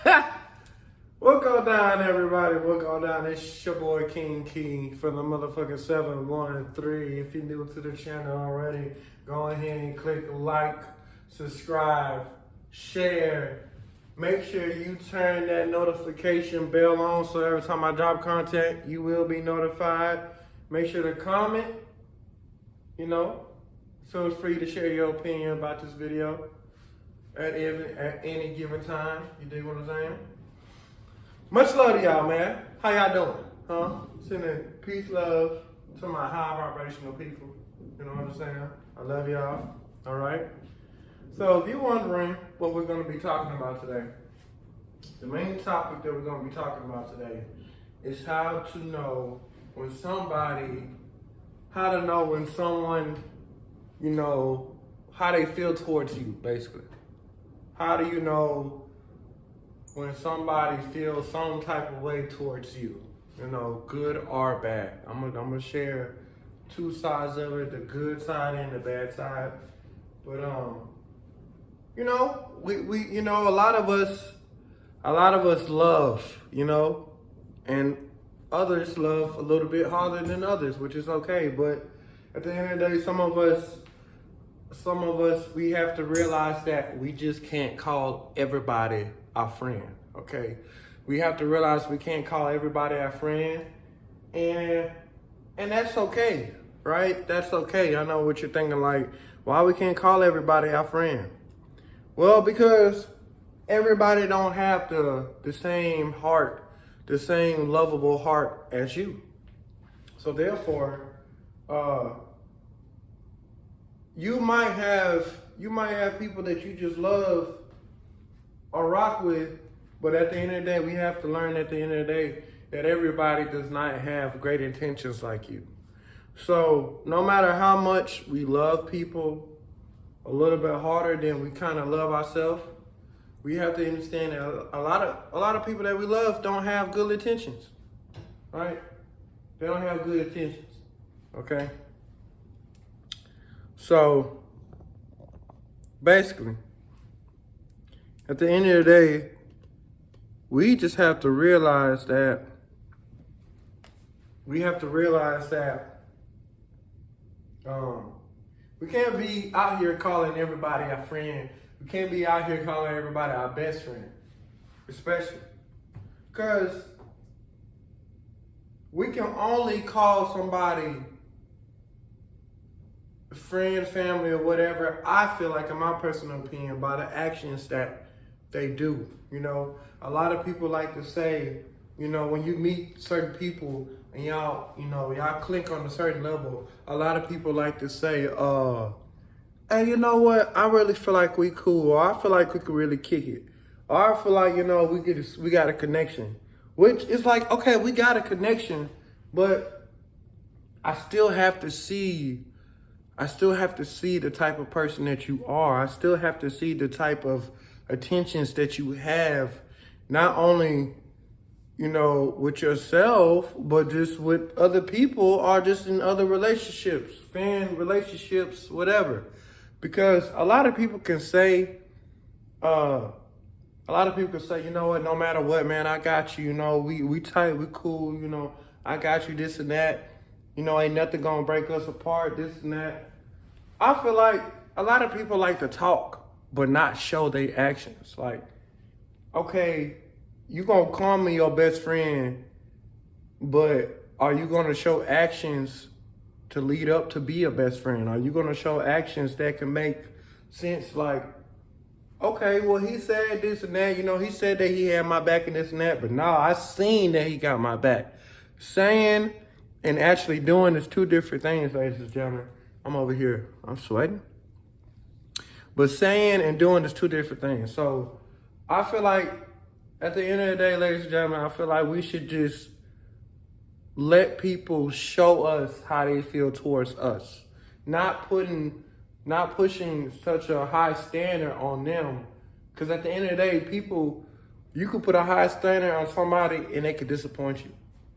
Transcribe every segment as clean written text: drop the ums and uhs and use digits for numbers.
What go down, everybody? What go down? It's your boy King Key from the motherfucking 713. If you're new to the channel already, go ahead and click like, subscribe, share. Make sure you turn that notification bell on so every time I drop content, you will be notified. Make sure to comment, feel free to share your opinion about this video at any given time. You dig what I'm saying? Much love to y'all, man. How y'all doing? Sending peace, love to my high vibrational people. You know what I'm saying? I love y'all. All right? So if you're wondering what we're going to be talking about today, the main topic that we're going to be talking about today is how to know when someone, how they feel towards you, basically. How do you know when somebody feels some type of way towards you, good or bad? I'm gonna share two sides of it, the good side and the bad side. But we a lot of us love, and others love a little bit harder than others, which is okay. But at the end of the day, some of us, we have to realize that we just can't call everybody our friend, okay? We have to realize we can't call everybody our friend, and that's okay, right? That's okay. I know what you're thinking, like, why we can't call everybody our friend? Well, because everybody don't have the same heart, the same lovable heart as you. So therefore, you might have people that you just love or rock with, but at the end of the day, we have to learn at the end of the day that everybody does not have great intentions like you. So no matter how much we love people a little bit harder than we kind of love ourselves, we have to understand that a lot of people that we love don't have good intentions, right? They don't have good intentions, okay? So basically, at the end of the day, we just have to realize that we can't be out here calling everybody our friend. We can't be out here calling everybody our best friend, especially because we can only call somebody friend, family, or whatever, I feel like, in my personal opinion, by the actions that they do. A lot of people like to say, when you meet certain people and y'all click on a certain level, a lot of people like to say, hey, you know what? I really feel like we cool, or I feel like we could really kick it, or I feel like, we got a connection. Which is like, okay, we got a connection, but I still have to see the type of person that you are. I still have to see the type of attentions that you have, not only, with yourself, but just with other people or just in other relationships, fan relationships, whatever. Because a lot of people can say, you know what, no matter what, man, I got you, we tight, we cool, I got you, this and that. Ain't nothing gonna break us apart, this and that. I feel like a lot of people like to talk, but not show their actions. Like, okay, you gonna call me your best friend, but are you gonna show actions to lead up to be a best friend? Are you gonna show actions that can make sense? Like, okay, well, he said this and that, he said that he had my back and this and that, but no, I seen that he got my back. Saying and actually doing is two different things, ladies and gentlemen. I'm over here, I'm sweating. But saying and doing is two different things. So I feel like at the end of the day, ladies and gentlemen, I feel like we should just let people show us how they feel towards us. Not pushing such a high standard on them. Because at the end of the day, you could put a high standard on somebody and they could disappoint you.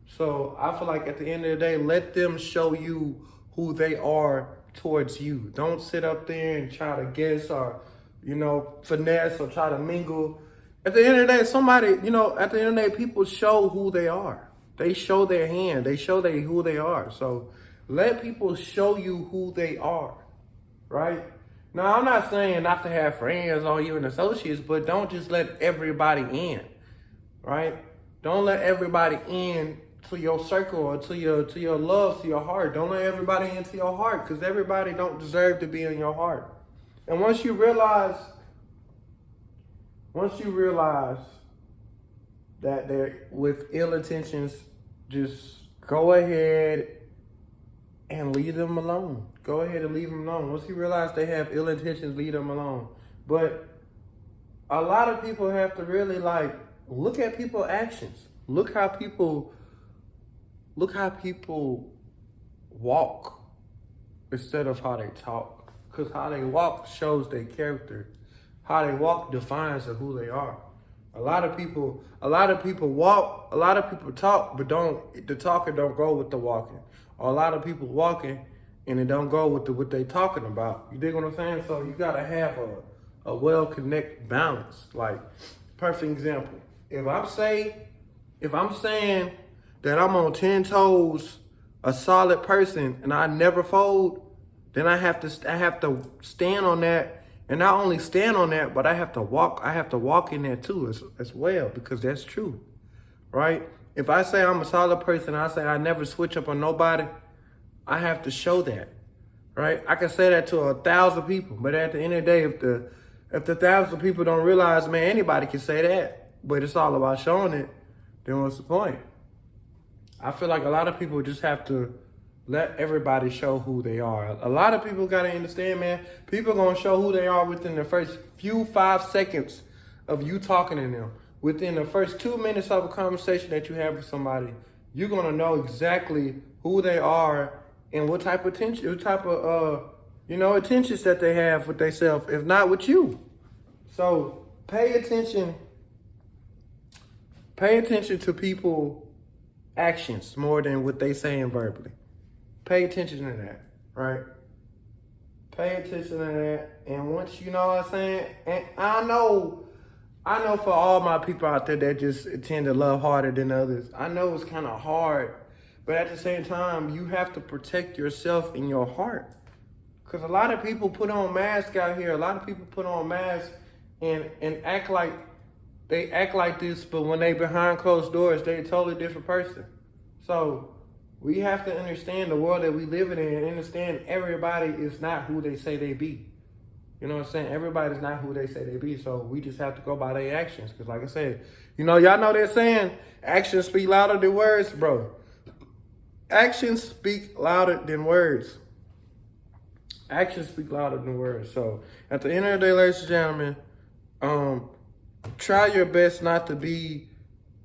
So I feel like at the end of the day, let them show you who they are towards you. Don't sit up there and try to guess or, finesse or try to mingle At the end of the day, at the end of the day, people show who they are. They show their hand. They show who they are. So let people show you who they are, right? Now, I'm not saying not to have friends or even associates, but don't just let everybody in, right? Don't let everybody in to your circle or to your love, to your heart. Don't let everybody into your heart, because everybody don't deserve to be in your heart. And once you realize that they're with ill intentions, just go ahead and leave them alone. Go ahead and leave them alone. Once you realize they have ill intentions, leave them alone. But a lot of people have to really look at people's actions. Look how people walk instead of how they talk. Because how they walk shows their character. How they walk defines who they are. A lot of people walk, a lot of people talk, but the talking don't go with the walking. Or a lot of people walking and it don't go with what they talking about. You dig what I'm saying? So you gotta have a well-connected balance. Like, perfect example. If I'm saying that I'm on 10 toes, a solid person, and I never fold, then I have to stand on that. And not only stand on that, but I have to walk in there too as well, because that's true, right? If I say I'm a solid person, I say I never switch up on nobody, I have to show that, right? I can say that to 1,000 people, but at the end of the day, if the 1,000 people don't realize, man, anybody can say that, but it's all about showing it, then what's the point? I feel like a lot of people just have to let everybody show who they are. A lot of people got to understand, man, people going to show who they are within the first 5 seconds of you talking to them. Within the first 2 minutes of a conversation that you have with somebody, you're going to know exactly who they are and what type of attentions that they have with themselves, if not with you. So pay attention to people's actions more than what they saying verbally. Pay attention to that, right? Pay attention to that. And once you know what I'm saying, and I know for all my people out there that just tend to love harder than others, I know it's kind of hard, but at the same time, you have to protect yourself in your heart. Because a lot of people put on masks out here. A lot of people put on masks and act like this, but when they behind closed doors, they're a totally different person. So we have to understand the world that we live in and understand everybody is not who they say they be. You know what I'm saying? Everybody's not who they say they be. So we just have to go by their actions. Because like I said, y'all know they're saying actions speak louder than words, bro. Actions speak louder than words. Actions speak louder than words. So at the end of the day, ladies and gentlemen, try your best not to be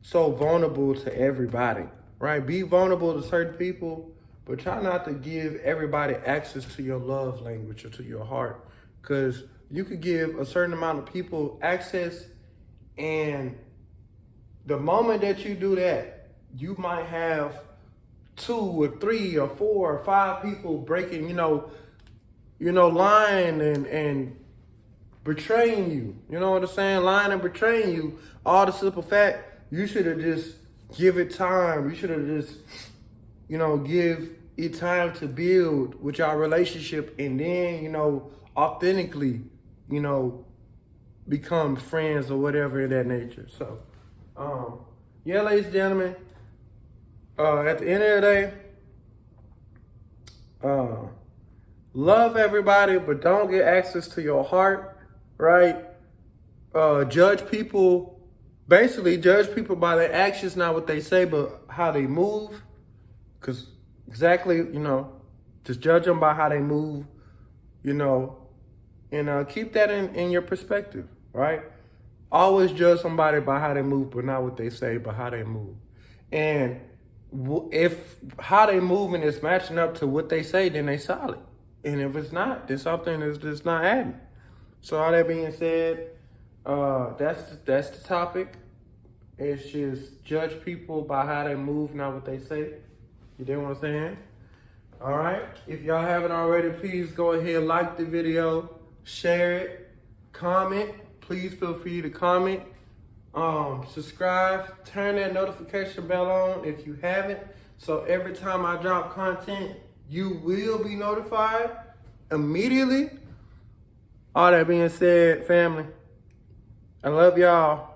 so vulnerable to everybody. Right? Be vulnerable to certain people, but try not to give everybody access to your love language or to your heart. Because you could give a certain amount of people access, and the moment that you do that, you might have 2 or 3 or 4 or 5 people breaking, lying and betraying you. You know what I'm saying? Lying and betraying you. All the simple fact, you should have just give it time. You should have just, give it time to build with your relationship, and then, authentically, become friends or whatever of that nature. So, yeah, ladies and gentlemen, at the end of the day, love everybody, but don't get access to your heart, right? Judge people by their actions, not what they say, but how they move. Because exactly, just judge them by how they move, and keep that in your perspective, right? Always judge somebody by how they move, but not what they say, but how they move. And if how they moving is matching up to what they say, then they solid. And if it's not, then something is just not adding. So all that being said, that's the topic. It's just judge people by how they move, not what they say. You know what I'm saying? All right. If y'all haven't already, please go ahead and like the video, share it, comment. Please feel free to comment. Subscribe, turn that notification bell on if you haven't. So every time I drop content, you will be notified immediately. All that being said, family, I love y'all.